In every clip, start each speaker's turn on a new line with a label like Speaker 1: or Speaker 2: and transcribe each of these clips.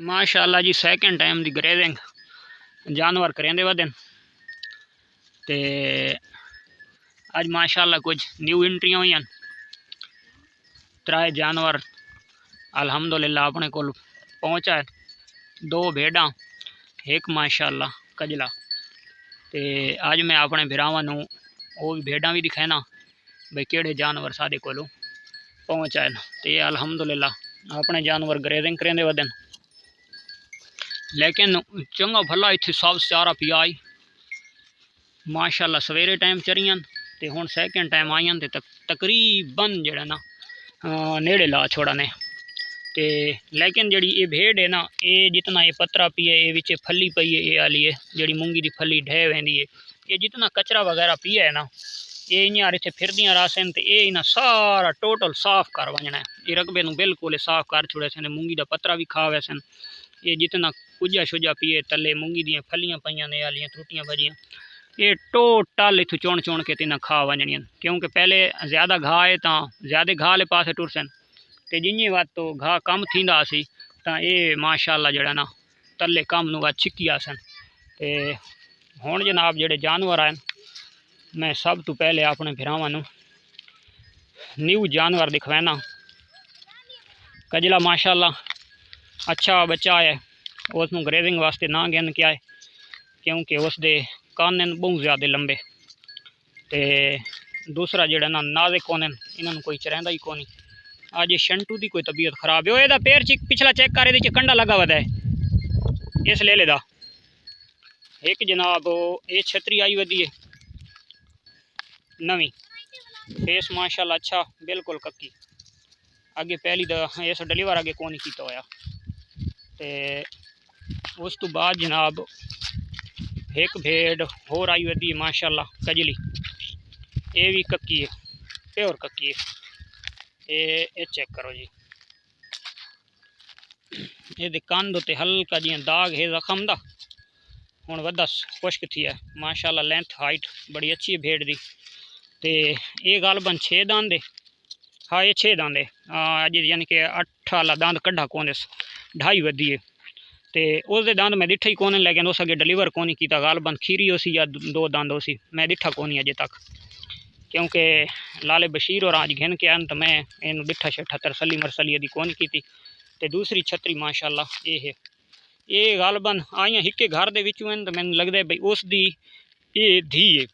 Speaker 1: माशाअल्लाह जी second time दी grazing जानवर करेंदे वदन ते अज माशाअल्लाह कुछ न्यू एंट्रियां हुई त्राए जानवर अल्हम्दुलिल्लाह अपने को पहुंचा है। दो भेड़ा एक माशाअल्लाह कजला ते अज मैं अपने भिरावां नूं वो भेड़ा भी दिखाना भाई केड़े जानवर साडे कोलों पहुंचा है। ते अल्हम्दुलिल्लाह अपने जानवर ग्रेजिंग करेंदे वदन लेकिन चंगा भला इत्थे सब चारा पिया आई माशाअल्लाह सवेरे टाइम चरियां ते हुण सैकेंड टाइम आईयां ते तकरीबन जेड़ा ना नेड़े ला छोड़ा ने ते लेकिन जड़ी ये भेड़ है ना ये जितना ये पत्रा पिए ये विच फली पई है ये आली है जड़ी मूंगी दी फली ढह वेंदी है ये जितना कचरा वगैरह पिया है ना ये इं इतने फिरदियाँ रासन तो ये इन्हें सारा टोटल साफ कर वजना है। ये रकबे नूं बिल्कुल साफ कर छोड़े सन मूंगी का पत्रा भी खा वैसन ये जितना कुजा शुजा पिए तले मूंगी दियाँ फलियाँ पईयां ने आलियां त्रुटियाँ भजियाँ ये टोटल इतों चुन चुन के तिन्हें खा वजनियां क्योंकि पहले ज़्यादा घाह है तो ज़्यादा घाह वाले पासे टुर सन ते जिंजी बात तो घाह कम थींदा सी तां ये माशाअल्लाह जड़ा ना तले कम नूं छिकी आसन ते हुण जनाब जेड़े जानवर आए मैं सब तो पहले अपने भिरावां नूं न्यू जानवर दिखवाना। कजला माशाअल्लाह अच्छा बच्चा है उसनूं ग्रेजिंग वास्ते ना गिन के आए क्योंकि उसके कान बहुत ज़्यादा लंबे ते दूसरा जेड़ा ना नाज़िक कोने इन्होंने कोई चरैंदा ही कोनी। आज ये शंटू की कोई तबीयत खराब है एदा पैर पिछला चेक कर ये कंडा लगा वदा है इस लेले दा एक जनाब ये छतरी आई वदी है नवी फेस माशाअल्लाह अच्छा बिल्कुल कक्की आगे पहली इस डिलीवर आगे कौन किया होया ते उस तो बाद जनाब एक भेड़ होर आई वदी है माशाअल्लाह कजली ये भी कक्की है प्योर कक्की है ये चेक करो जी ये कंध उत्ते हल्का जिहा दाग है जख्म दा हुण वदा खुश्क थी है माशाअल्लाह लेंथ हाइट बड़ी अच्छी है भेड़ दी ते ये गालबन 6 दांद है। हाँ ये 6 दांद है अज यानी कि 8 वाला दांद कड्ढा कौन 2.5 वधी है ते उसके दांद मैं दिठा ही कौन लेकिन उस अगे डिलीवर कौन किया गालबन खीरी उसी या 2 दांद उसी मैं दिठा कौन अजे तक क्योंकि लाले बशीर और आज घिन के आन तो मैं इन दिठा शिठा तरसली मरसली यदि कौन की ते दूसरी छतरी माशाअल्लाह ये है ये गालबन आइया हिके घर दे विचों तो मैनूं लगदा है भाई उसकी ये धी है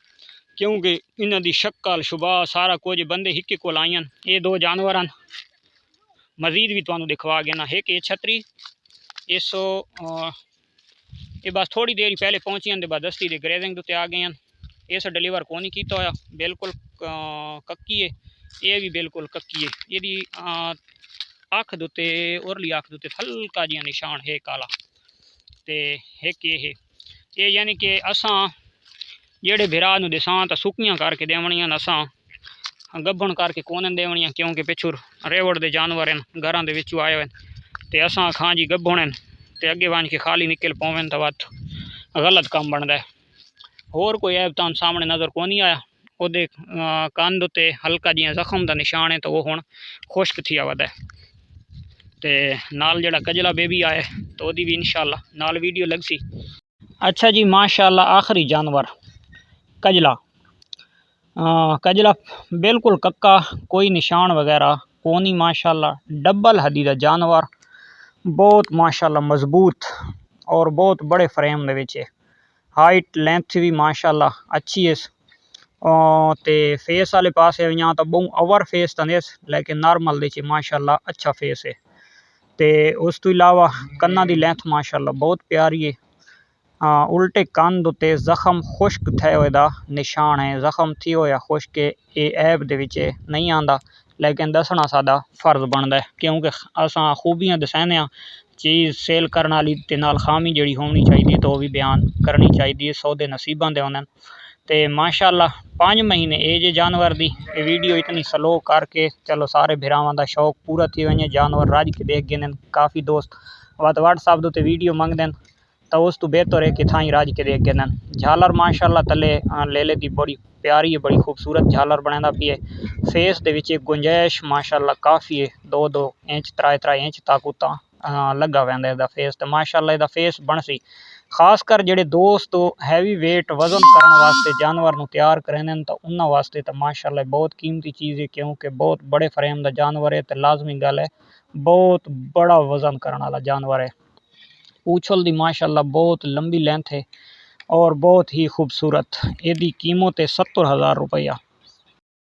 Speaker 1: क्योंकि इन्हां दी शक्ल शुबा सारा कुछ बंदे हिके कोल आईयां। ये 2 जानवर मजीद भी तुहानूं दिखवा गया ना एक ये छतरी इस ये बस थोड़ी देर ही पहले पहुंचियां बाद दस्ती दे ग्रेजिंग उत्ते आ गई इस डिलीवर कौन नहीं किया होया बिल्कुल कक्की है ये भी बिल्कुल कक्की है ये अख दुते उरली अख दुते हल्का जिहा निशान है काला ते एक ये है ये यानी कि असां जेड़े भिरा नूं दिसां तो सुक्कियां करके देवणियां असां गब्भण करके कौन देवणियां क्योंकि पिछुर रेवड़ दे जानवर हैं घरां दे विचों आए हैं ते असां खां जी गब्भण ते अगे वंज के खाली निकल पवें तो वत गलत काम बनता है। होर कोई ऐब तुहानूं सामने नज़र को नहीं आया उहदे कंध उत्ते हल्का जिहा जख्म का निशान है तो वह हुण खुश्क थी आवदा है ते नाल जेड़ा कजला बेबी आए तो वही भी इंशाअल्लाह नाल वीडियो लगसी। अच्छा जी माशाअल्लाह आखिरी जानवर कजला कजला बिल्कुल कक्का कोई निशान वगैरह कोनी माशाअल्लाह डबल हड्डी का जानवर बहुत माशाअल्लाह मजबूत और बहुत बड़े फ्रेम दे विच है हाइट लेंथ भी माशाअल्लाह अच्छी है ते फेस वाले पास यहाँ तो बहुत ओवर फेस तो नहीं लेकिन नॉर्मल दे माशाअल्लाह अच्छा फेस है ते उस तो इलावा कन्ना दी लेंथ माशाअल्लाह बहुत प्यारी है उल्टे कंध उत्ते जख्म खुश्क थे होए निशान है जख्म थी होया खुश्क ये ऐब दे विच नहीं आंदा लेकिन दसना साडा फर्ज बनता है क्योंकि असां खूबियां दसाने चीज़ सेल करने वाली ते नाल खामी जड़ी होनी चाहिए तो भी बयान करनी चाहिए सौदे नसीबां दे होंदे ते माशाअल्लाह 5 महीने एज जानवर दी ये वीडियो इतनी स्लो करके चलो सारे भिरावां दा शौक पूरा थी वने जानवर रज के देख गए काफ़ी दोस्त व्हाट्सएप ते वीडियो मंगदे तो उस तो बेहतर है कि थाई राज के देख गए झालर माशाअल्लाह तले लेले दी बड़ी प्यारी है बड़ी खूबसूरत झालर बनादा पी है फेस दे विच गुंजाइश माशाअल्लाह काफ़ी है 2-2 इंच 3-3 इंच तक उता लगा वैंदा इसदा फेस। तो माशाल्लाह इसदा फेस बन सी। खास कर जेडे दोस्त हैवी वेट वजन करने वास्ते जानवर नूं तैयार करेंदे तो उन्हां वास्ते तो माशाल्लाह बहुत कीमती चीज़ है, क्योंकि बहुत बड़े फ्रेम का जानवर है। तो लाजमी गल है बहुत बड़ा वजन करने वाला जानवर है। पूछल दी माशाल्लाह बहुत लंबी लेंथ है और बहुत ही खूबसूरत। एदी कीमत है 70,000 रुपया।